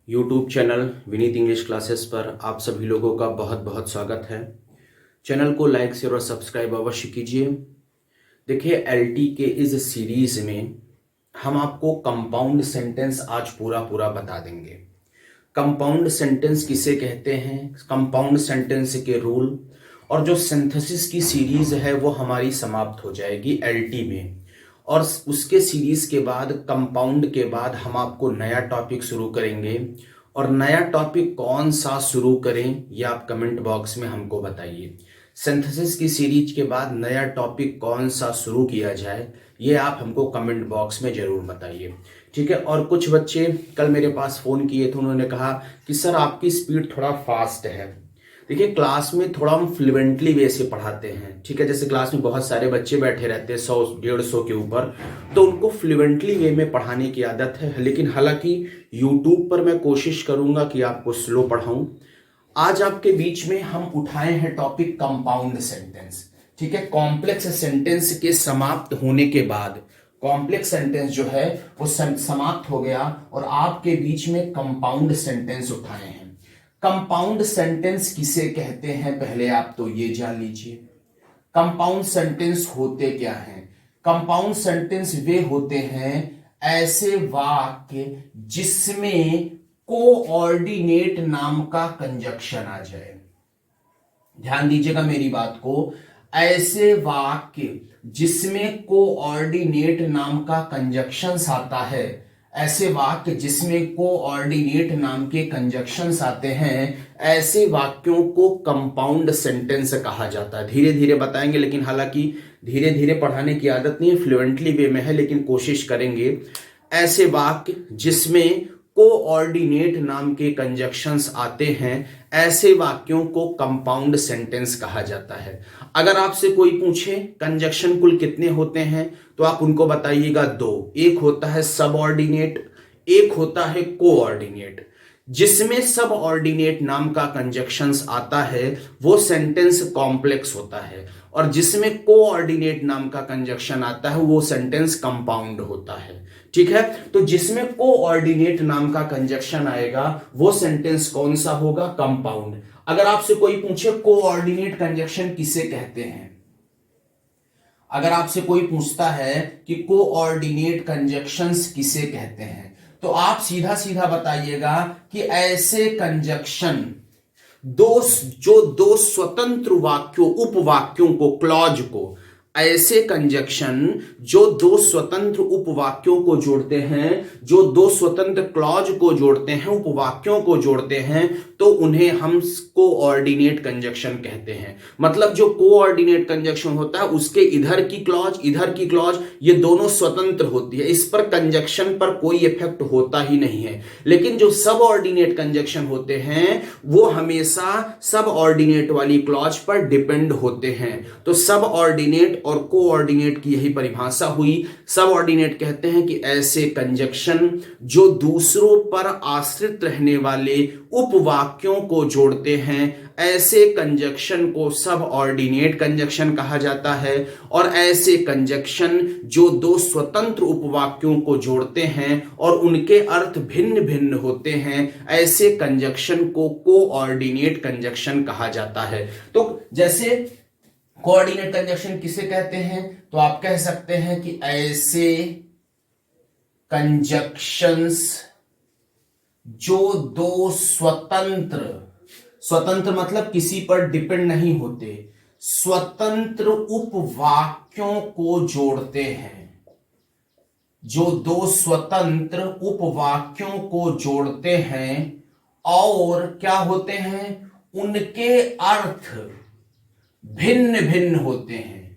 YouTube channel Vineet English classes पर आप सभी लोगों का बहुत बहुत स्वागत है। चैनल को लाइक शेयर और सब्सक्राइब अवश्य कीजिए। देखिए, एलटी के इस सीरीज में हम आपको कंपाउंड सेंटेंस आज पूरा पूरा बता देंगे। कंपाउंड सेंटेंस किसे कहते हैं, कंपाउंड सेंटेंस के रूल, और जो सिंथेसिस की सीरीज है वो हमारी समाप्त हो जाएगी एलटी में। और उसके सीरीज के बाद, कंपाउंड के बाद, हम आपको नया टॉपिक शुरू करेंगे। और नया टॉपिक कौन सा शुरू करें ये आप कमेंट बॉक्स में हमको बताइए। सिंथेसिस की सीरीज के बाद नया टॉपिक कौन सा शुरू किया जाए ये आप हमको कमेंट बॉक्स में जरूर बताइए, ठीक है। और कुछ बच्चे कल मेरे पास फ़ोन किए थे, उन्होंने कहा कि सर आपकी स्पीड थोड़ा फास्ट है। देखिए, क्लास में थोड़ा हम फ्लुएंटली वे से पढ़ाते हैं, ठीक है। जैसे क्लास में बहुत सारे बच्चे बैठे रहते हैं, 100-150 के ऊपर, तो उनको फ्लुएंटली वे में पढ़ाने की आदत है। लेकिन हालांकि यूट्यूब पर मैं कोशिश करूंगा कि आपको स्लो पढ़ाऊं। आज आपके बीच में हम उठाए हैं टॉपिक कंपाउंड सेंटेंस, ठीक है। कॉम्प्लेक्स सेंटेंस के समाप्त होने के बाद कॉम्प्लेक्स सेंटेंस जो है वो समाप्त हो गया और आपके बीच में कंपाउंड सेंटेंस उठाए हैं। कंपाउंड सेंटेंस किसे कहते हैं पहले आप तो ये जान लीजिए। कंपाउंड सेंटेंस होते क्या हैं? कंपाउंड सेंटेंस वे होते हैं ऐसे वाक्य जिसमें कोऑर्डिनेट नाम का कंजक्शन आ जाए। ध्यान दीजिएगा मेरी बात को। ऐसे वाक्य जिसमें कोऑर्डिनेट नाम का कंजक्शंस आता है, ऐसे वाक्य जिसमें कोऑर्डिनेट नाम के कंजक्शंस आते हैं, ऐसे वाक्यों को कंपाउंड सेंटेंस कहा जाता है। धीरे धीरे बताएंगे, लेकिन हालांकि धीरे धीरे पढ़ाने की आदत नहीं है, फ्लुएंटली वे में है, लेकिन कोशिश करेंगे। ऐसे वाक्य जिसमें कोऑर्डिनेट नाम के कंजक्शंस आते हैं, ऐसे वाक्यों को कंपाउंड सेंटेंस कहा जाता है। अगर आपसे कोई पूछे कंजक्शन कुल कितने होते हैं तो आप उनको बताइएगा दो। एक होता है सबऑर्डिनेट, एक होता है कोऑर्डिनेट। जिसमें सबऑर्डिनेट नाम का कंजक्शंस आता है वो सेंटेंस कॉम्प्लेक्स होता है, और जिसमें कोऑर्डिनेट नाम का कंजक्शन आता है वो सेंटेंस कंपाउंड होता है, ठीक है। तो जिसमें कोऑर्डिनेट नाम का कंजक्शन आएगा वो सेंटेंस कौन सा होगा? कंपाउंड। अगर आपसे कोई पूछे कोऑर्डिनेट कंजक्शन किसे कहते हैं, अगर आपसे कोई पूछता है कि कोऑर्डिनेट कंजक्शंस किसे कहते हैं, तो आप सीधा सीधा बताइएगा कि ऐसे कंजक्शन जो दो स्वतंत्र वाक्यों, उपवाक्यों को, क्लॉज को, ऐसे कंजक्शन जो दो स्वतंत्र उपवाक्यों को जोड़ते हैं, जो दो स्वतंत्र क्लॉज को जोड़ते हैं, उपवाक्यों को जोड़ते हैं, तो उन्हें हम कोऑर्डिनेट कंजक्शन कहते हैं। मतलब जो कोऑर्डिनेट कंजक्शन होता है उसके इधर की क्लॉज ये दोनों स्वतंत्र होती है, इस पर कंजक्शन पर कोई इफेक्ट होता ही नहीं है। लेकिन जो सबऑर्डिनेट कंजक्शन होते हैं वो हमेशा सबऑर्डिनेट वाली क्लॉज पर डिपेंड होते हैं। तो सबऑर्डिनेट और कोऑर्डिनेट की यही परिभाषा हुई। सबऑर्डिनेट कहते हैं कि ऐसे कंजक्शन जो दूसरों पर आश्रित रहने वाले उपवाक्यों को जोड़ते हैं, ऐसे कंजक्शन को सबऑर्डिनेट कंजक्शन कहा जाता है। और ऐसे कंजक्शन जो दो स्वतंत्र उपवाक्यों को जोड़ते हैं और उनके अर्थ भिन्न भिन्न होते हैं, ऐसे कंजक्शन को कोऑर्डिनेट कंजक्शन कहा जाता है। तो जैसे कोऑर्डिनेट कंजक्शन किसे कहते हैं, तो आप कह सकते हैं कि ऐसे कंजक्शंस जो दो स्वतंत्र मतलब किसी पर डिपेंड नहीं होते, स्वतंत्र उपवाक्यों को जोड़ते हैं, जो दो स्वतंत्र उपवाक्यों को जोड़ते हैं और क्या होते हैं, उनके अर्थ भिन्न भिन्न होते हैं।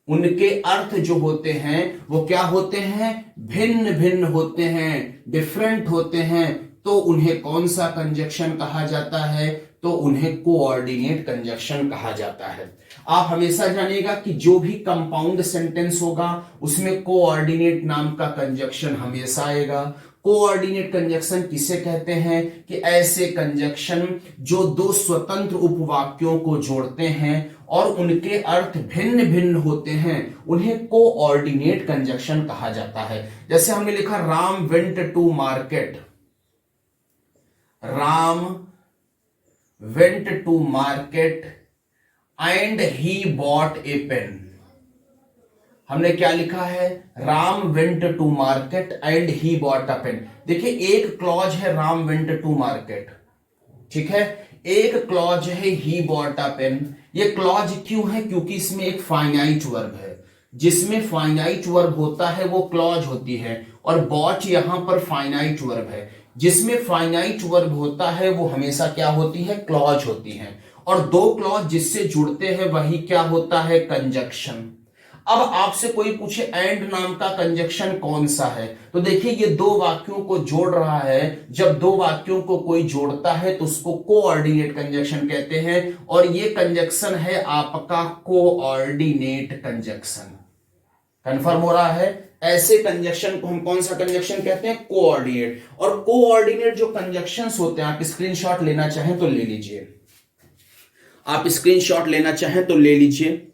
उनके अर्थ जो होते हैं वो क्या होते हैं? भिन्न भिन्न होते हैं, डिफरेंट होते हैं। तो उन्हें कौन सा कंजक्शन कहा जाता है? तो उन्हें कोऑर्डिनेट कंजक्शन कहा जाता है। आप हमेशा जानिएगा कि जो भी कंपाउंड सेंटेंस होगा उसमें कोऑर्डिनेट नाम का कंजक्शन हमेशा आएगा। कोऑर्डिनेट कंजक्शन किसे कहते हैं? कि ऐसे कंजक्शन जो दो स्वतंत्र उपवाक्यों को जोड़ते हैं और उनके अर्थ भिन्न भिन्न होते हैं, उन्हें कोऑर्डिनेट कंजक्शन कहा जाता है। जैसे हमने लिखा Ram went to market, Ram went to market and he bought a pen. हमने क्या लिखा है? Ram went to market and he bought a pen. देखिए एक क्लॉज है राम वेंट टू मार्केट, ठीक है, एक क्लॉज है ही बॉट अ पेन। ये क्लॉज क्यों है? क्योंकि इसमें एक फाइनाइट वर्ब है। जिसमें फाइनाइट वर्ब होता है वो क्लॉज होती है, और बॉट यहां पर फाइनाइट वर्ब है। जिसमें फाइनाइट वर्ब होता है वो हमेशा क्या होती है? क्लॉज होती है। और दो क्लॉज जिससे जुड़ते हैं वही क्या होता है? कंजक्शन। अब आपसे कोई पूछे एंड नाम का कंजक्शन कौन सा है, तो देखिए ये दो वाक्यों को जोड़ रहा है। जब दो वाक्यों को कोई जोड़ता है तो उसको कोऑर्डिनेट कंजक्शन कहते हैं, और ये कंजक्शन है आपका कोऑर्डिनेट कंजक्शन। कंफर्म हो रहा है? ऐसे कंजक्शन को हम कौन सा कंजक्शन कहते हैं? कोऑर्डिनेट। और कोऑर्डिनेट जो कंजक्शंस होते हैं, आप स्क्रीनशॉट लेना चाहें तो ले लीजिए, आप स्क्रीनशॉट लेना चाहें तो ले लीजिए।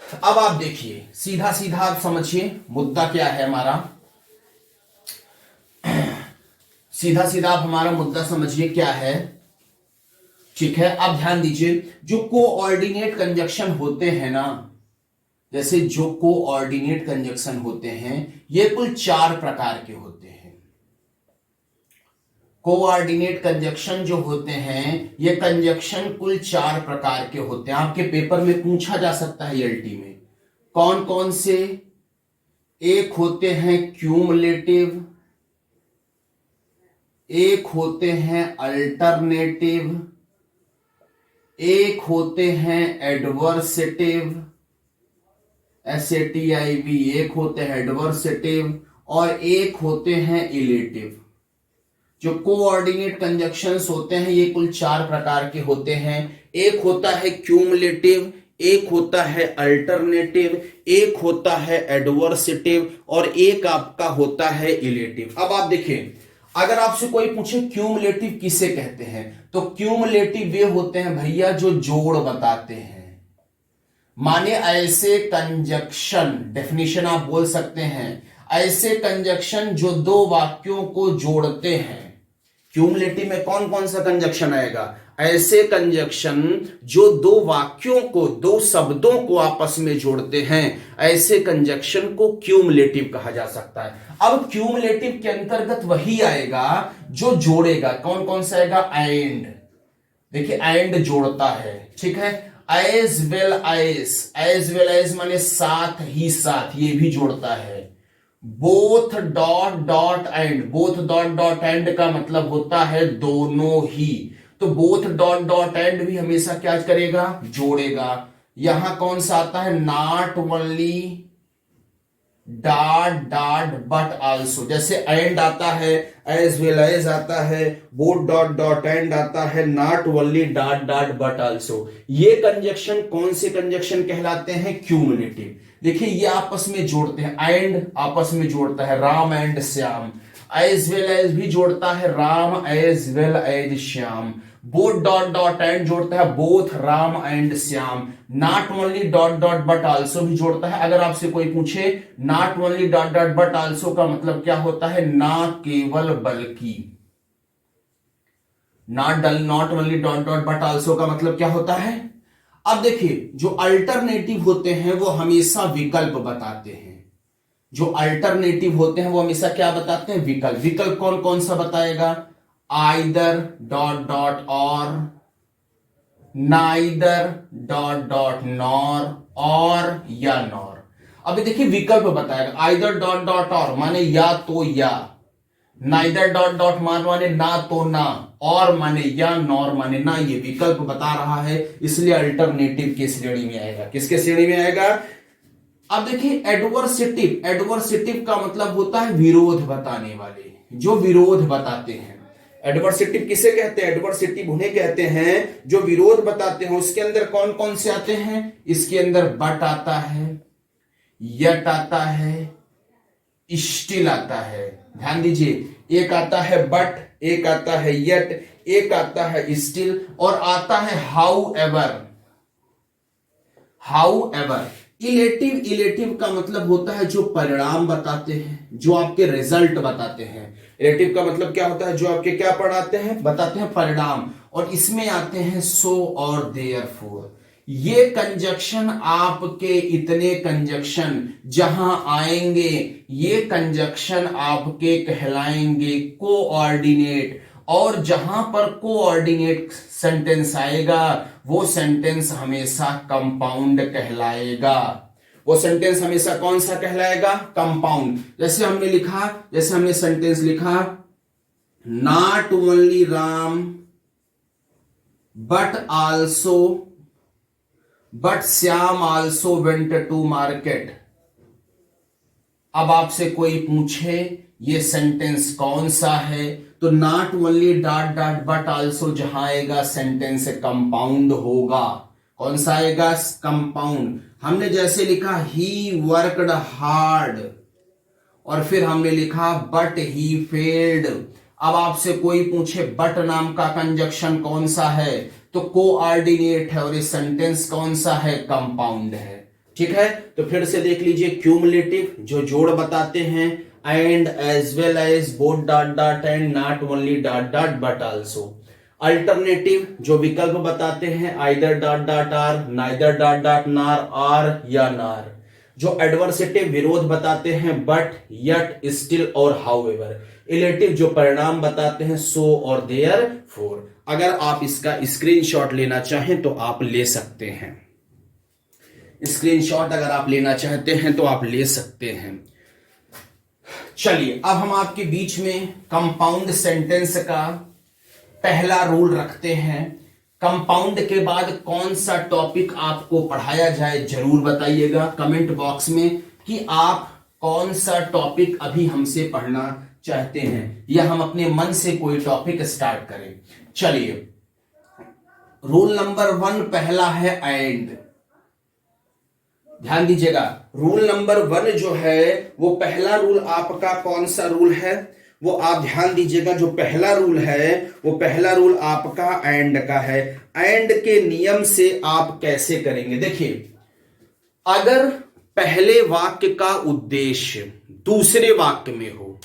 अब आप देखिए, सीधा सीधा आप समझिए मुद्दा क्या है हमारा। सीधा सीधा आप हमारा मुद्दा समझिए क्या है, ठीक है। अब ध्यान दीजिए, जो कोऑर्डिनेट कंजक्शन होते हैं ना, जैसे जो कोऑर्डिनेट कंजक्शन होते हैं ये कुल 4 प्रकार के होते हैं। कोऑर्डिनेट कंजक्शन जो होते हैं ये कंजक्शन कुल 4 प्रकार के होते हैं। आपके पेपर में पूछा जा सकता है एलटी में। कौन कौन से? एक होते हैं क्यूमुलेटिव, एक होते हैं अल्टरनेटिव, एक होते हैं एडवर्सेटिव, SATIV, एक होते हैं एडवर्सेटिव, और एक होते हैं इलेटिव। जो कोऑर्डिनेट कंजक्शंस होते हैं ये कुल 4 प्रकार के होते हैं। एक होता है क्यूमुलेटिव, एक होता है अल्टरनेटिव, एक होता है एडवर्सेटिव, और एक आपका होता है इलेटिव। अब आप देखिए, अगर आपसे कोई पूछे क्यूमुलेटिव किसे कहते हैं, तो क्यूमुलेटिव वे होते हैं भैया जो जोड़ बताते हैं। माने ऐसे कंजक्शन, डेफिनेशन आप बोल सकते हैं, ऐसे कंजक्शन जो दो वाक्यों को जोड़ते हैं। क्यूमुलेटिव में कौन कौन सा कंजक्शन आएगा? ऐसे कंजक्शन जो दो वाक्यों को, दो शब्दों को आपस में जोड़ते हैं, ऐसे कंजक्शन को क्यूमुलेटिव कहा जा सकता है। अब क्यूमुलेटिव के अंतर्गत वही आएगा जो जोड़ेगा। कौन कौन सा आएगा? एंड। देखिए एंड जोड़ता है, ठीक है। एज वेल एज माने साथ ही साथ, ये भी जोड़ता है। Both dot dot and, both dot dot and का मतलब होता है दोनों ही। तो बोथ डॉट डॉट एंड भी हमेशा क्या करेगा? जोड़ेगा। यहां कौन सा आता है? Not only dot dot but also. जैसे एंड आता है, एज वेल एज आता है, बोथ डॉट डॉट एंड आता है, not only dot dot but also. ये कंजक्शन कौन से कंजक्शन कहलाते हैं? क्यूमुलेटिव। देखिए ये आपस में जोड़ते हैं, एंड आपस में जोड़ता है Ram and Shyam, as well as भी जोड़ता है Ram as well as Shyam, both dot dot and जोड़ता है both Ram and Shyam, not only dot dot but also भी जोड़ता है। अगर आपसे कोई पूछे not only dot dot but also का मतलब क्या होता है? ना केवल बल्कि। Not only dot dot but also का मतलब क्या होता है? अब देखिए, जो अल्टरनेटिव होते हैं वो हमेशा विकल्प बताते हैं। जो अल्टरनेटिव होते हैं वो हमेशा क्या बताते हैं? विकल्प। विकल्प कौन कौन सा बताएगा? आइदर डॉट डॉट और, नाइदर डॉट डॉट नॉर, और या नॉर। अभी देखिए विकल्प बताएगा। आइदर डॉट डॉट और माने या तो या, नाइदर डॉट डॉट माने ना तो ना, और माने या, नॉर माने ना। ये विकल्प बता रहा है, इसलिए अल्टरनेटिव की श्रेणी में आएगा। किसके श्रेणी में आएगा? अब देखिए एडवर्सेटिव, एडवर्सेटिव का मतलब होता है विरोध बताने वाले, जो विरोध बताते हैं। एडवर्सेटिव किसे कहते हैं? एडवर्सेटिव उन्हें कहते हैं जो विरोध बताते हैं। उसके अंदर कौन कौन से आते हैं? इसके अंदर बट आता है, यट आता है, स्टिल आता है। ध्यान दीजिए, एक आता है बट, एक आता है यट, एक आता है स्टिल, और आता है how ever. How ever, illative का मतलब होता है जो परिणाम बताते हैं, जो आपके रिजल्ट बताते हैं। इलेटिव का मतलब क्या होता है, जो आपके क्या पढ़ाते हैं, बताते हैं परिणाम। और इसमें आते हैं सो और देयरफॉर। ये कंजक्शन आपके इतने कंजक्शन जहां आएंगे, ये कंजक्शन आपके कहलाएंगे कोऑर्डिनेट। और जहां पर कोऑर्डिनेट सेंटेंस आएगा वो सेंटेंस हमेशा कंपाउंड कहलाएगा। वो सेंटेंस हमेशा कौन सा कहलाएगा, कंपाउंड। जैसे हमने सेंटेंस लिखा, not only Ram but Shyam also went to market. अब आपसे कोई पूछे ये सेंटेंस कौन सा है, तो not only dot dot but also जहां आएगा सेंटेंस कंपाउंड होगा। कौन सा आएगा, कंपाउंड। हमने जैसे लिखा ही वर्कड हार्ड, और फिर हमने लिखा बट ही फेल्ड। अब आपसे कोई पूछे बट नाम का कंजक्शन कौन सा है, तो कोऑर्डिनेट है, और ये सेंटेंस कौन सा है, कंपाउंड है। ठीक है, तो फिर से देख लीजिए, क्यूमुलेटिव जो जोड़ बताते हैं, and as well as both dot dot and not only dot dot but also. Alternative जो विकल्प बताते हैं, either dot dot or, neither dot dot nor, or या नार। जो एडवर्सेटिव विरोध बताते हैं, बट, यट, स्टिल और हाउएवर। इलेटिव जो परिणाम बताते हैं, सो और देयरफॉर। अगर आप इसका स्क्रीनशॉट लेना चाहें तो आप ले सकते हैं। स्क्रीनशॉट अगर आप लेना चाहते हैं तो आप ले सकते हैं। चलिए, अब हम आपके बीच में कंपाउंड सेंटेंस का पहला रूल रखते हैं। कंपाउंड के बाद कौन सा टॉपिक आपको पढ़ाया जाए, जरूर बताइएगा कमेंट बॉक्स में कि आप कौन सा टॉपिक अभी हमसे पढ़ना चाहते हैं, या हम अपने मन से कोई टॉपिक स्टार्ट करें। चलिए, रूल नंबर 1 पहला है एंड। ध्यान दीजिएगा, रूल नंबर 1 जो है वो पहला रूल आपका कौन सा रूल है, वो आप ध्यान दीजिएगा। जो पहला रूल है वो पहला रूल आपका एंड का है। एंड के नियम से आप कैसे करेंगे, देखिए, अगर पहले वाक्य का उद्देश्य दूसरे वाक्य में हो,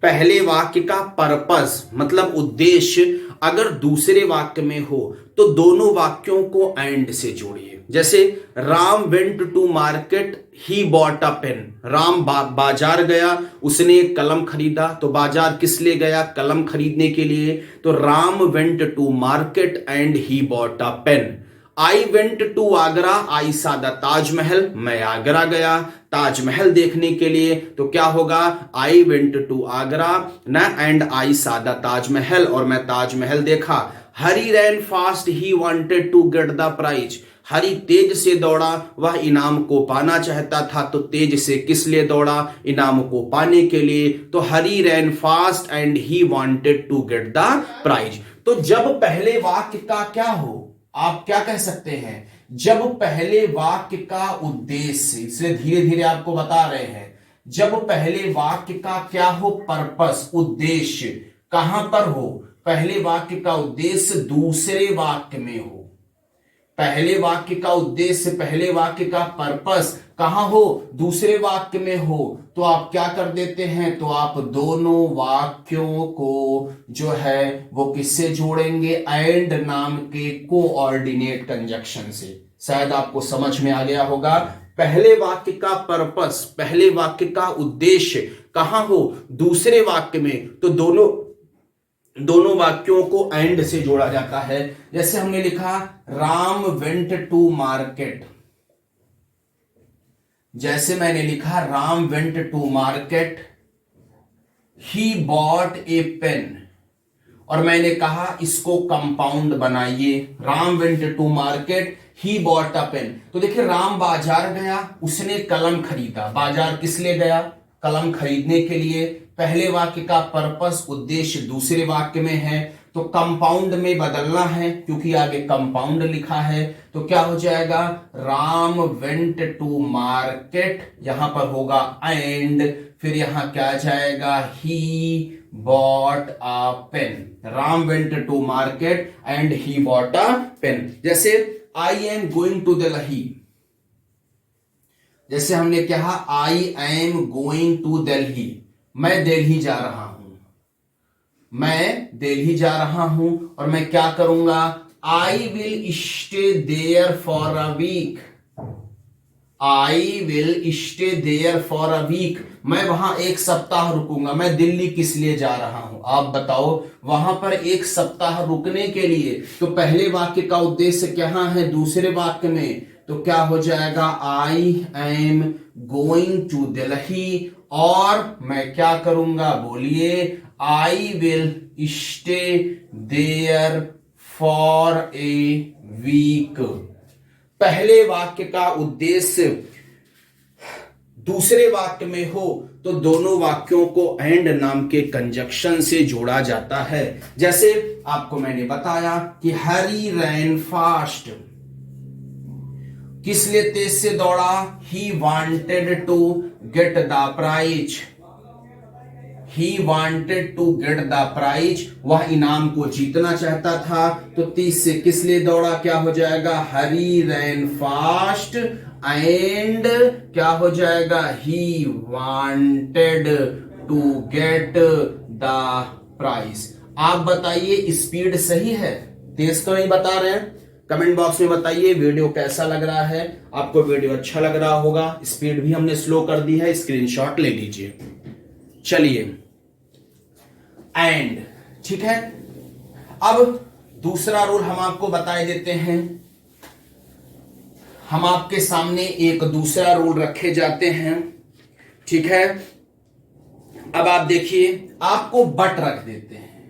पहले वाक्य का पर्पस मतलब उद्देश्य अगर दूसरे वाक्य में हो, तो दोनों वाक्यों को एंड से जोड़िए। जैसे Ram went to market, he bought a pen. Ram बाजार गया, उसने एक कलम खरीदा। तो बाजार किस लिए गया, कलम खरीदने के लिए। तो Ram went to market and he bought a pen. I went to Agra, I saw the Taj Mahal. मैं आगरा गया ताजमहल देखने के लिए। तो क्या होगा, आई वेंट टू आगरा ना, and I saw the Taj Mahal, और मैं ताजमहल देखा। Hari ran fast, he wanted to get the prize. Hari तेज से दौड़ा, वह इनाम को पाना चाहता था। तो तेज से किस लिए दौड़ा, इनाम को पाने के लिए। तो Hari ran fast and he wanted to get the prize. तो जब पहले वाक्य का क्या हो, आप क्या कह सकते हैं, जब पहले वाक्य का उद्देश्य, इसलिए धीरे धीरे आपको बता रहे हैं, जब पहले वाक्य का क्या हो, पर्पस, उद्देश्य कहां पर हो, पहले वाक्य का उद्देश्य दूसरे वाक्य में हो। पहले वाक्य का उद्देश्य, पहले वाक्य का पर्पस कहां हो, दूसरे वाक्य में हो। तो आप क्या कर देते हैं, तो आप दोनों वाक्यों को जो है वो किससे जोड़ेंगे, एंड नाम के कोऑर्डिनेट कंजक्शन से। शायद आपको समझ में आ गया होगा। पहले वाक्य का पर्पस, पहले वाक्य का उद्देश्य कहां हो, दूसरे वाक्य में। तो दोनों वाक्यों को एंड से जोड़ा जाता है। जैसे हमने लिखा राम वेंट टू मार्केट, जैसे मैंने लिखा Ram went to market, he bought a pen, और मैंने कहा इसको कंपाउंड बनाइए, Ram went to market, he bought a pen. तो देखिए, राम बाजार गया, उसने कलम खरीदा। बाजार किस लिए गया, कलम खरीदने के लिए। पहले वाक्य का पर्पस, उद्देश्य दूसरे वाक्य में है, तो कंपाउंड में बदलना है क्योंकि आगे कंपाउंड लिखा है। तो क्या हो जाएगा, राम वेंट टू मार्केट, यहां पर होगा एंड, फिर यहां क्या जाएगा, he bought a pen. Ram went to market and he bought a pen. जैसे I am going to Delhi, जैसे हमने कहा I am going to Delhi, मैं दिल्ली जा रहा हूं, मैं दिल्ली जा रहा हूं, और मैं क्या करूंगा, I will stay there for a week, I will stay there for a week, मैं वहां एक सप्ताह रुकूंगा। मैं दिल्ली किस लिए जा रहा हूं, आप बताओ, वहां पर एक सप्ताह रुकने के लिए। तो पहले वाक्य का उद्देश्य क्या है, दूसरे वाक्य में, तो क्या हो जाएगा, I am going to Delhi, और मैं क्या करूंगा, बोलिए, I will stay there for a week. पहले वाक्य का उद्देश्य दूसरे वाक्य में हो तो दोनों वाक्यों को एंड नाम के कंजक्शन से जोड़ा जाता है। जैसे आपको मैंने बताया कि हरी रैन फास्ट, किस लिए तेज से दौड़ा, he wanted to get the prize, he wanted to get the prize, वह इनाम को जीतना चाहता था। तो 30 से किस लिए दौड़ा, क्या हो जाएगा, हरी रैन फास्ट एंड क्या हो जाएगा, he wanted to get the prize. आप बताइए स्पीड सही है, तेज तो नहीं बता रहे हैं, कमेंट बॉक्स में बताइए वीडियो कैसा लग रहा है। आपको वीडियो अच्छा लग रहा होगा, स्पीड भी हमने स्लो कर दी है, स्क्रीनशॉट ले लीजिए। चलिए, एंड, ठीक है। अब दूसरा रूल हम आपको बताए देते हैं, हम आपके सामने एक दूसरा रूल रखे जाते हैं, ठीक है। अब आप देखिए, आपको बट रख देते हैं,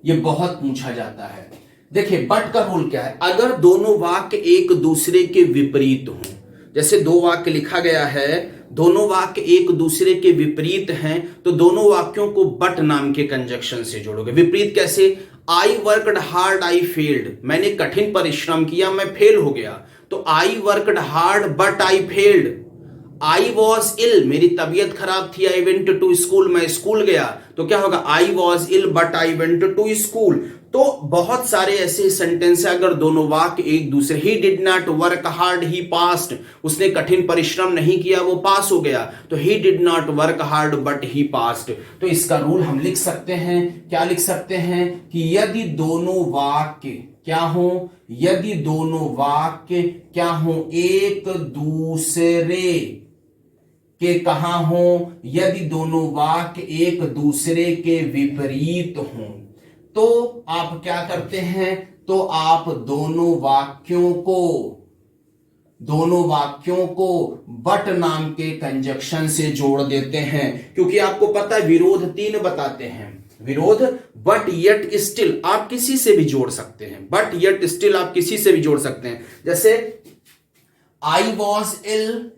यह बहुत पूछा जाता है। देखिए बट का रूल क्या है, अगर दोनों वाक्य एक दूसरे के विपरीत हों, जैसे दो वाक्य लिखा गया है, दोनों वाक्य एक दूसरे के विपरीत हैं, तो दोनों वाक्यों को बट नाम के कंजक्शन से जोड़ोगे। विपरीत कैसे, I worked hard I failed, मैंने कठिन परिश्रम किया, मैं फेल हो गया। तो I worked hard but I failed. I was ill, मेरी तबीयत खराब थी, आई वेंट टू स्कूल, मैं स्कूल गया। तो क्या होगा, I was ill but I went to school. तो बहुत सारे ऐसे सेंटेंस है, अगर दोनों वाक्य एक दूसरे, ही did not work hard he passed, उसने कठिन परिश्रम नहीं किया, वो पास हो गया। तो ही did not work hard but he passed. तो इसका रूल हम लिख सकते हैं, क्या लिख सकते हैं, कि यदि दोनों वाक्य क्या हो, यदि दोनों वाक्य क्या हो, एक दूसरे के कहां हो, यदि दोनों वाक्य एक दूसरे के विपरीत हों, तो आप क्या करते हैं, तो आप दोनों वाक्यों को बट नाम के कंजक्शन से जोड़ देते हैं। क्योंकि आपको पता है विरोध 3 बताते हैं, विरोध, बट येट स्टिल आप किसी से भी जोड़ सकते हैं, बट येट स्टिल आप किसी से भी जोड़ सकते हैं। जैसे I was ill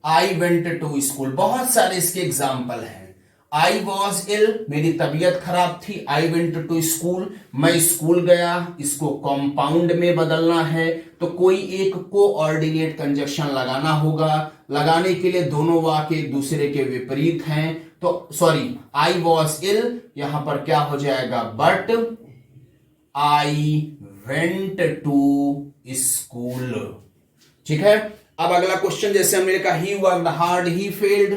I went to school, बहुत सारे इसके एग्जाम्पल हैं। आई वॉज इल, मेरी तबीयत खराब थी, आई वेंट टू स्कूल, मैं स्कूल गया। इसको कंपाउंड में बदलना है तो कोई एक कोऑर्डिनेट कंजक्शन लगाना होगा। लगाने के लिए दोनों वाक्य एक दूसरे के विपरीत हैं, तो सॉरी, आई वॉज इल, यहां पर क्या हो जाएगा, but I went to school, ठीक है। अब अगला क्वेश्चन, जैसे हमने लिखा he worked hard he failed,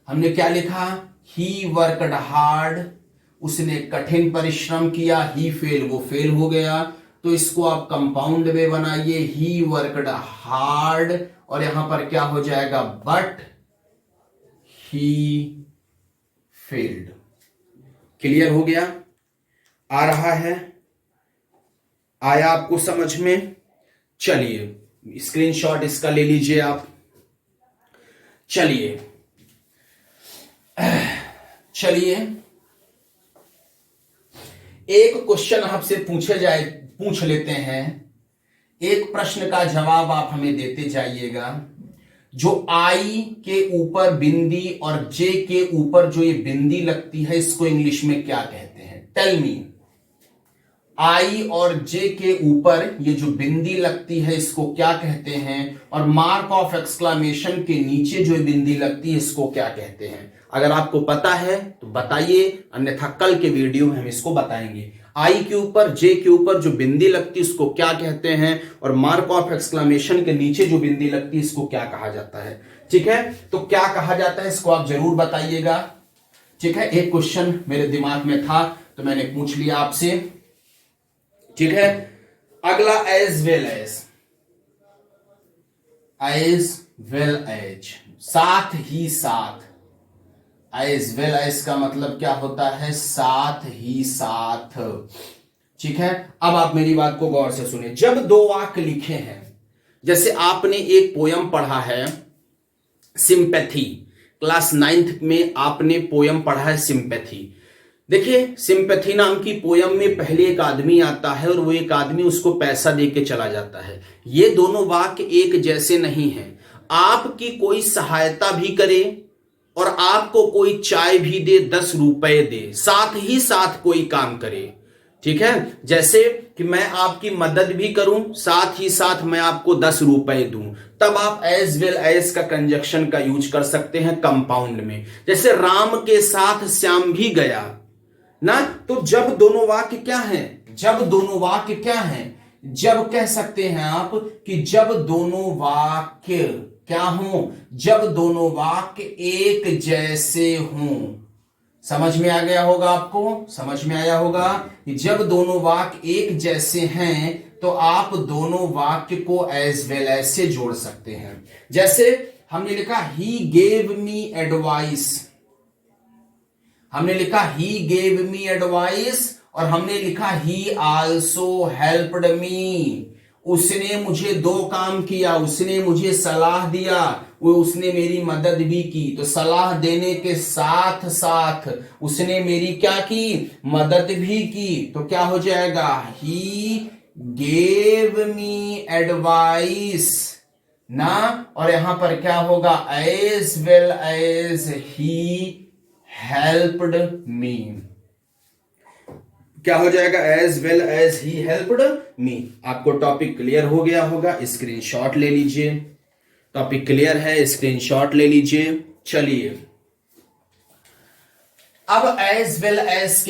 हमने क्या लिखा, ही वर्कड हार्ड, उसने कठिन परिश्रम किया, ही फेल, वो फेल हो गया। तो इसको आप कंपाउंड में बनाइए, ही वर्कड हार्ड, और यहां पर क्या हो जाएगा, बट ही फेल्ड। क्लियर हो गया, आ रहा है, आया आपको समझ में। चलिए स्क्रीनशॉट इसका ले लीजिए आप। चलिए एक क्वेश्चन आपसे पूछ लेते हैं, एक प्रश्न का जवाब आप हमें देते जाइएगा। जो आई के ऊपर बिंदी और जे के ऊपर जो ये बिंदी लगती है, इसको इंग्लिश में क्या कहते हैं, टेल मी। आई और जे के ऊपर ये जो बिंदी लगती है इसको क्या कहते हैं, और मार्क ऑफ एक्सक्लेमेशन के नीचे जो बिंदी लगती है इसको क्या कहते हैं। अगर आपको पता है तो बताइए, अन्यथा कल के वीडियो में हम इसको बताएंगे। आई के ऊपर जे के ऊपर जो बिंदी लगती है उसको क्या कहते हैं, और मार्क ऑफ एक्सक्लेमेशन के नीचे जो बिंदी लगती है इसको क्या कहा जाता है। ठीक है, तो क्या कहा जाता है इसको आप जरूर बताइएगा। ठीक है, एक क्वेश्चन मेरे दिमाग में था तो मैंने पूछ लिया आपसे। ठीक है, अगला एज वेल एज, साथ ही साथ। एज वेल एज का मतलब क्या होता है, साथ ही साथ। ठीक है, अब आप मेरी बात को गौर से सुनिए। जब दो वाक्य लिखे हैं, जैसे आपने एक पोयम पढ़ा है सिंपैथी, क्लास 9th में आपने पोयम पढ़ा है सिंपैथी। देखिए, सिंपैथी नाम की पोयम में पहले एक आदमी आता है और वो एक आदमी उसको पैसा दे के चला जाता है। ये दोनों वाक्य एक जैसे नहीं हैं। आपकी कोई सहायता भी करे और आपको कोई चाय भी दे, 10 रुपए दे, साथ ही साथ कोई काम करे। ठीक है, जैसे कि मैं आपकी मदद भी करूं, साथ ही साथ मैं आपको 10 रुपए दूं, तब आप एज वेल एज का कंजक्शन का यूज कर सकते हैं कंपाउंड में। जैसे राम के साथ श्याम भी गया ना, तो जब दोनों वाक्य क्या हैं, जब कह सकते हैं आप कि जब दोनों वाक्य क्या हो, जब दोनों वाक्य एक जैसे हों। समझ में आ गया होगा आपको, समझ में आया होगा कि जब दोनों वाक्य एक जैसे हैं तो आप दोनों वाक्य को एज वेल एज से जोड़ सकते हैं। जैसे हमने लिखा ही गेव मी एडवाइस, हमने लिखा ही गेव मी एडवाइस, और हमने लिखा ही आल्सो हेल्प्ड मी। उसने मुझे 2 काम किया, उसने मुझे सलाह दिया, वो उसने मेरी मदद भी की। तो सलाह देने के साथ साथ उसने मेरी क्या की, मदद भी की। तो क्या हो जाएगा, ही गेव मी एडवाइस ना, और यहां पर क्या होगा, as well as he helped me. क्या हो जाएगा, as well as he helped me. आपको टॉपिक क्लियर हो गया होगा, स्क्रीनशॉट ले लीजिए। टॉपिक क्लियर है, स्क्रीनशॉट ले लीजिए। चलिए, अब एज वेल एज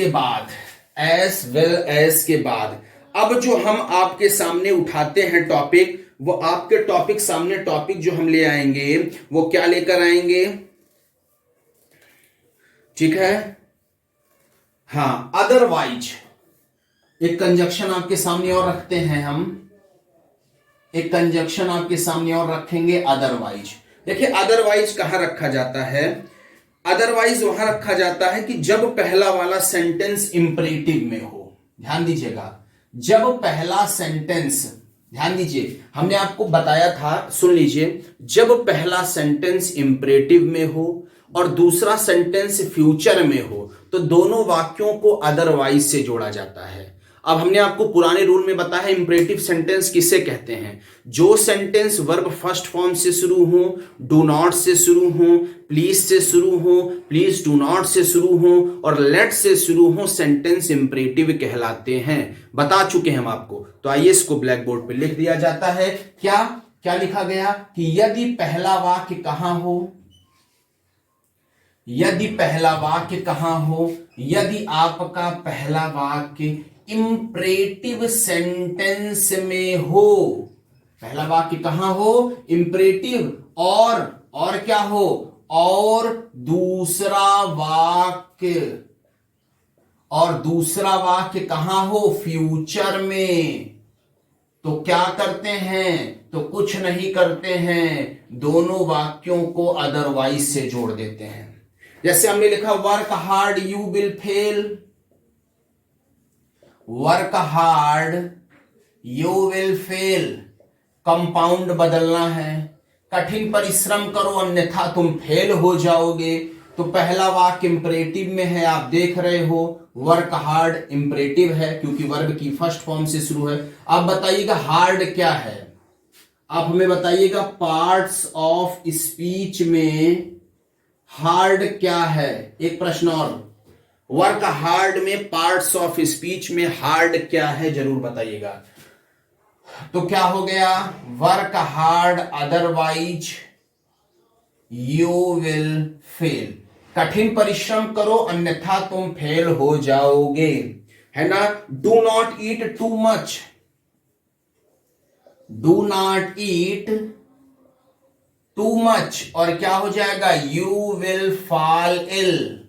के बाद अब जो हम आपके सामने उठाते हैं टॉपिक, वो आपके टॉपिक सामने टॉपिक जो हम ले आएंगे वो क्या लेकर आएंगे। ठीक है, हाँ, अदरवाइज। एक कंजक्शन आपके सामने और रखते हैं हम, एक कंजक्शन आपके सामने और रखेंगे, अदरवाइज। देखिए, अदरवाइज कहां रखा जाता है, अदरवाइज वहां रखा जाता है कि जब पहला वाला सेंटेंस इंपरेटिव में हो। ध्यान दीजिएगा, जब पहला सेंटेंस, ध्यान दीजिए, हमने आपको बताया था, सुन लीजिए, जब पहला सेंटेंस इंपरेटिव में हो और दूसरा सेंटेंस फ्यूचर में हो तो दोनों वाक्यों को अदरवाइज से जोड़ा जाता है। अब हमने आपको पुराने रूल में बताया है इंपरेटिव सेंटेंस किसे कहते हैं, जो सेंटेंस वर्ब फर्स्ट फॉर्म से शुरू हो, डू नॉट से शुरू हो, प्लीज से शुरू हो, प्लीज डू नॉट से शुरू हो और लेट से शुरू हो, सेंटेंस इंपरेटिव कहलाते हैं। बता चुके हैं हम आपको। तो आइए इसको ब्लैक बोर्ड पे लिख दिया जाता है। क्या क्या लिखा गया कि यदि पहला वाक्य कहां हो, यदि पहला वाक्य कहां हो, यदि आपका पहला वाक्य इंपरेटिव सेंटेंस में हो, पहला वाक्य कहां हो, इंपरेटिव, और क्या हो, और दूसरा वाक्य कहां हो, फ्यूचर में, तो क्या करते हैं, तो कुछ नहीं करते हैं, दोनों वाक्यों को अदरवाइज से जोड़ देते हैं। जैसे हमने लिखा work hard you will fail, work hard you will fail, compound बदलना है, कठिन परिश्रम करो अन्यथा तुम फेल हो जाओगे। तो पहला वाक्य इंपरेटिव में है, आप देख रहे हो, वर्क हार्ड इंपरेटिव है क्योंकि वर्ब की फर्स्ट फॉर्म से शुरू है। आप बताइएगा हार्ड क्या है, आप हमें बताइएगा पार्ट्स ऑफ स्पीच में हार्ड क्या है। एक प्रश्न और, वर्क हार्ड में पार्ट्स ऑफ स्पीच में हार्ड क्या है, जरूर बताइएगा। तो क्या हो गया, work hard otherwise you will fail, कठिन परिश्रम करो अन्यथा तुम फेल हो जाओगे, है ना। Do not eat too much, do not eat too much, और क्या हो जाएगा, यू विल फॉल इल,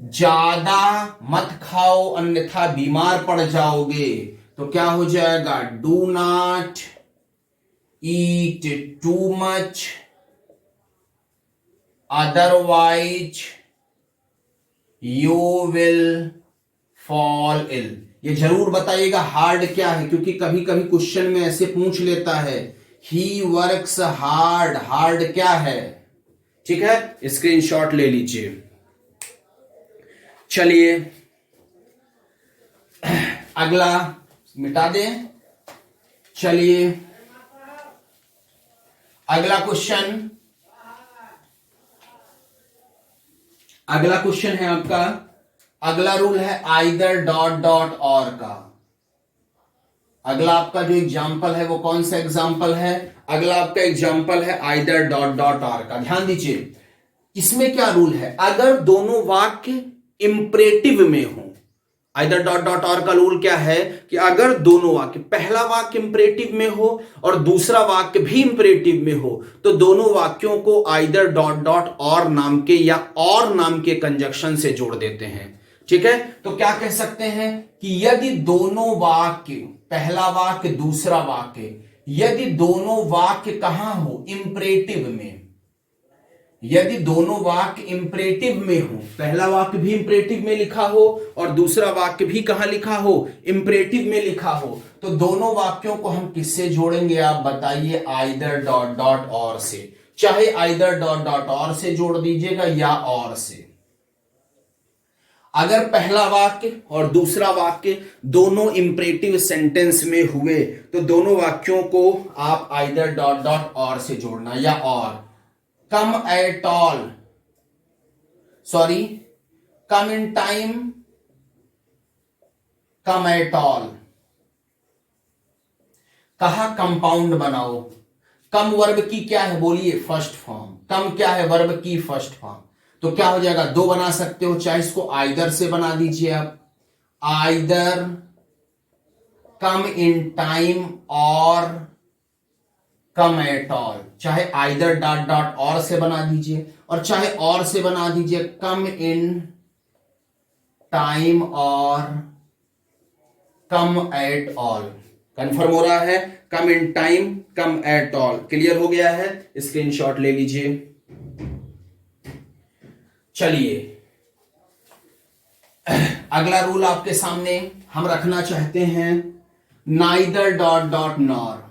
ज्यादा मत खाओ अन्यथा बीमार पड़ जाओगे। तो क्या हो जाएगा, do not eat too much otherwise you will fall ill. ये जरूर बताइएगा हार्ड क्या है, क्योंकि कभी कभी क्वेश्चन में ऐसे पूछ लेता है, ही वर्क्स हार्ड, हार्ड क्या है। ठीक है, स्क्रीनशॉट ले लीजिए। चलिए अगला मिटा दें। चलिए अगला क्वेश्चन, अगला क्वेश्चन है आपका, अगला रूल है आइदर डॉट डॉट और का। अगला आपका जो एग्जाम्पल है वो कौन सा एग्जाम्पल है, अगला आपका एग्जाम्पल है आइदर डॉट डॉट और का। ध्यान दीजिए, इसमें क्या रूल है, अगर दोनों वाक्य इंपरेटिव में हो, आइदर डॉट डॉट और का रूल क्या है कि अगर दोनों वाक्य, पहला वाक्य इंपरेटिव में हो और दूसरा वाक्य भी इंपरेटिव में हो, तो दोनों वाक्यों को आइदर डॉट डॉट और नाम के या और नाम के कंजक्शन से जोड़ देते हैं। ठीक है, तो क्या कह सकते हैं कि यदि दोनों वाक्य, पहला वाक्य दूसरा वाक्य, यदि दोनों वाक्य कहां हो, इंपरेटिव में, यदि दोनों वाक्य इंपरेटिव में हो, पहला वाक्य भी इंपरेटिव में लिखा हो और दूसरा वाक्य भी कहां लिखा हो, इंपरेटिव में लिखा हो, तो दोनों वाक्यों को हम किससे जोड़ेंगे, आप बताइए, आइदर डॉट डॉट और से। चाहे आइदर डॉट डॉट और से जोड़ दीजिएगा या और से। अगर पहला वाक्य और दूसरा वाक्य दोनों इंपरेटिव सेंटेंस में हुए, तो दोनों वाक्यों को आप आइदर डॉट डॉट और से जोड़ना, या और come at all, sorry, come in time, come at all। कहा कंपाउंड बनाओ, कम वर्ब की क्या है बोलिए, फर्स्ट फॉर्म, कम क्या है, वर्ब की फर्स्ट फॉर्म। तो क्या हो जाएगा, दो बना सकते हो, चाहे इसको आइदर से बना दीजिए आप, आइदर कम इन टाइम और कम एट ऑल, चाहे आइदर डॉट डॉट और से बना दीजिए और चाहे और से बना दीजिए, कम इन टाइम और कम एट ऑल। कंफर्म हो रहा है, come in time come at all, clear हो गया है, स्क्रीनशॉट ले लीजिए। चलिए अगला रूल आपके सामने हम रखना चाहते हैं, नाइदर डॉट डॉट नॉर।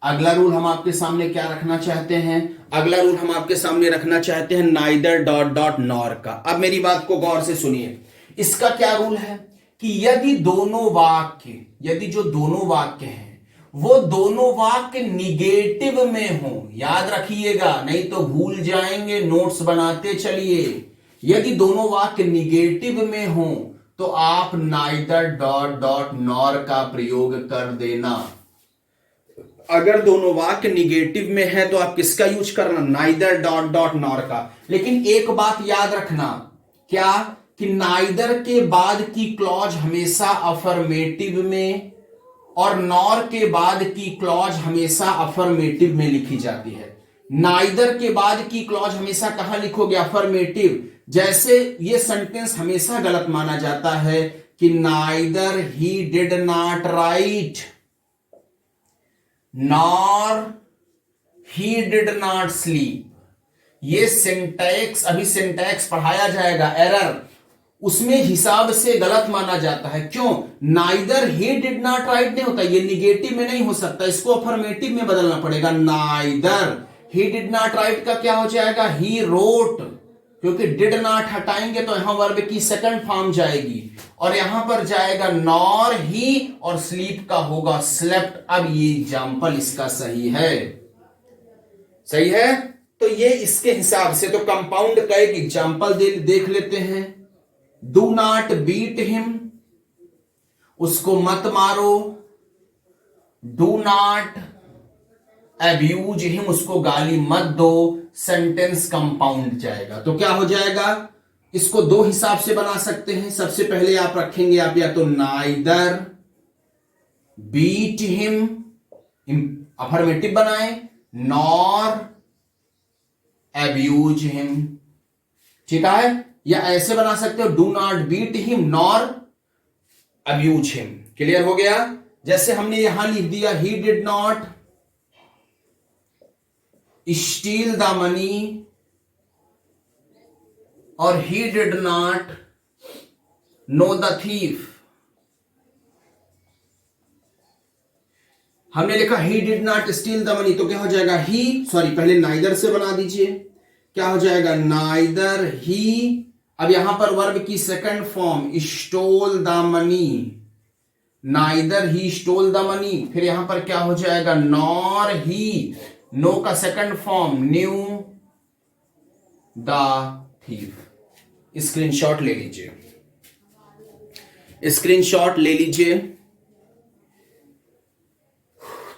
अगला रूल हम आपके सामने क्या रखना चाहते हैं, अगला रूल हम आपके सामने रखना चाहते हैं नाइदर डॉट डॉट नॉर का। अब मेरी बात को गौर से सुनिए, इसका क्या रूल है कि यदि दोनों वाक्य, यदि जो दोनों वाक्य हैं वो दोनों वाक्य निगेटिव में हो, याद रखिएगा नहीं तो भूल जाएंगे, नोट्स बनाते चलिए। यदि दोनों वाक्य निगेटिव में हो तो आप नाइदर डॉट डॉट नॉर का प्रयोग कर देना। अगर दोनों वाक्य निगेटिव में है तो आप किसका यूज करना, नाइदर डॉट डॉट नॉर का। लेकिन एक बात याद रखना, क्या कि नाइदर के बाद की क्लॉज हमेशा अफर्मेटिव में और नॉर के बाद की क्लॉज हमेशा अफर्मेटिव में लिखी जाती है। नाइदर के बाद की क्लॉज हमेशा कहां लिखोगे, अफर्मेटिव। जैसे ये सेंटेंस हमेशा गलत माना जाता है कि neither he did not right nor he did not sleep. ये सिंटैक्स, अभी सिंटैक्स पढ़ाया जाएगा, एरर उसमें हिसाब से गलत माना जाता है। क्यों, neither he did not right नहीं होता, ये निगेटिव में नहीं हो सकता, इसको अफर्मेटिव में बदलना पड़ेगा। Neither he did not right का क्या हो जाएगा, ही रोट, क्योंकि डिड नॉट हटाएंगे तो यहां वर्ब की सेकंड फॉर्म जाएगी और यहां पर जाएगा नॉर ही और स्लीप का होगा स्लेप्ट। अब ये एग्जाम्पल इसका सही है, सही है, तो ये इसके हिसाब से। तो कंपाउंड का एक एग्जाम्पल देख लेते हैं, डू नॉट बीट हिम, उसको मत मारो, डू नॉट अब्यूज हिम, उसको गाली मत दो, सेंटेंस कंपाउंड जाएगा। तो क्या हो जाएगा, इसको दो हिसाब से बना सकते हैं। सबसे पहले आप रखेंगे आप या तो नाइदर बीट हिम, अफर्मेटिव बनाए, नॉर अब्यूज हिम, ठीक है। या ऐसे बना सकते हो, do not beat him nor abuse him. Clear हो गया। जैसे हमने यहां लिख दिया he did not steal the money और he did not know the thief. हमने लिखा he did not steal the money, तो क्या हो जाएगा ही, सॉरी पहले नाइदर से बना दीजिए, क्या हो जाएगा नाइदर ही। अब यहां पर वर्ब की second form stole the money, neither he stole the money. फिर यहां पर क्या हो जाएगा नॉर ही, नो का second form new the thief. Screenshot ले लीजिए, स्क्रीनशॉट ले लीजिए।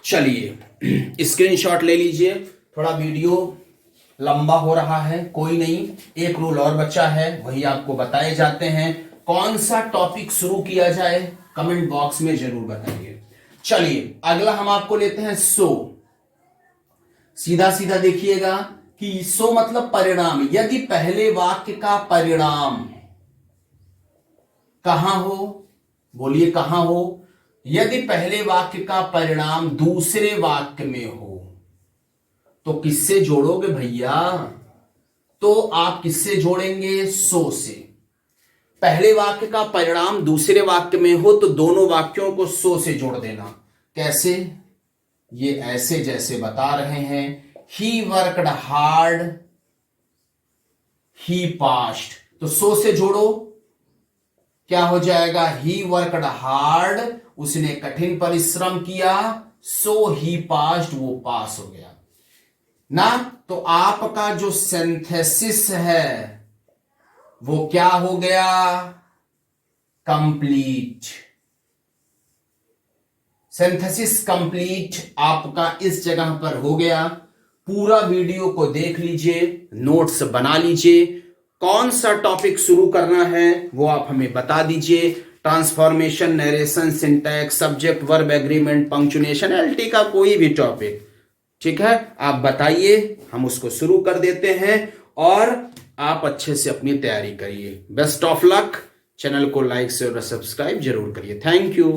चलिए स्क्रीनशॉट ले लीजिए। थोड़ा वीडियो लंबा हो रहा है, कोई नहीं, एक रूल और बचा है, वही आपको बताए जाते हैं। कौन सा टॉपिक शुरू किया जाए कमेंट बॉक्स में जरूर बताइए। चलिए अगला हम आपको लेते हैं सो। सीधा सीधा देखिएगा कि सो मतलब परिणाम। यदि पहले वाक्य का परिणाम कहां हो, बोलिए कहां हो, यदि पहले वाक्य का परिणाम दूसरे वाक्य में हो तो किससे जोड़ोगे भैया, तो आप किससे जोड़ेंगे सो से। पहले वाक्य का परिणाम दूसरे वाक्य में हो तो दोनों वाक्यों को सो से जोड़ देना। कैसे, ये ऐसे जैसे बता रहे हैं, ही वर्कड हार्ड ही पास्ड, तो सो से जोड़ो, क्या हो जाएगा ही वर्कड हार्ड, उसने कठिन परिश्रम किया, सो ही पास्ड, वो पास हो गया ना। तो आपका जो सिंथेसिस है वो क्या हो गया, कंप्लीट। सिंथेसिस कंप्लीट आपका इस जगह पर हो गया। पूरा वीडियो को देख लीजिए, नोट्स बना लीजिए, कौन सा टॉपिक शुरू करना है वो आप हमें बता दीजिए। Transformation, narration, syntax, subject verb agreement, punctuation, LT का कोई भी टॉपिक, ठीक है, आप बताइए, हम उसको शुरू कर देते हैं और आप अच्छे से अपनी तैयारी करिए। Best of luck. चैनल को लाइक शेयर और सब्सक्राइब जरूर करिए। Thank you.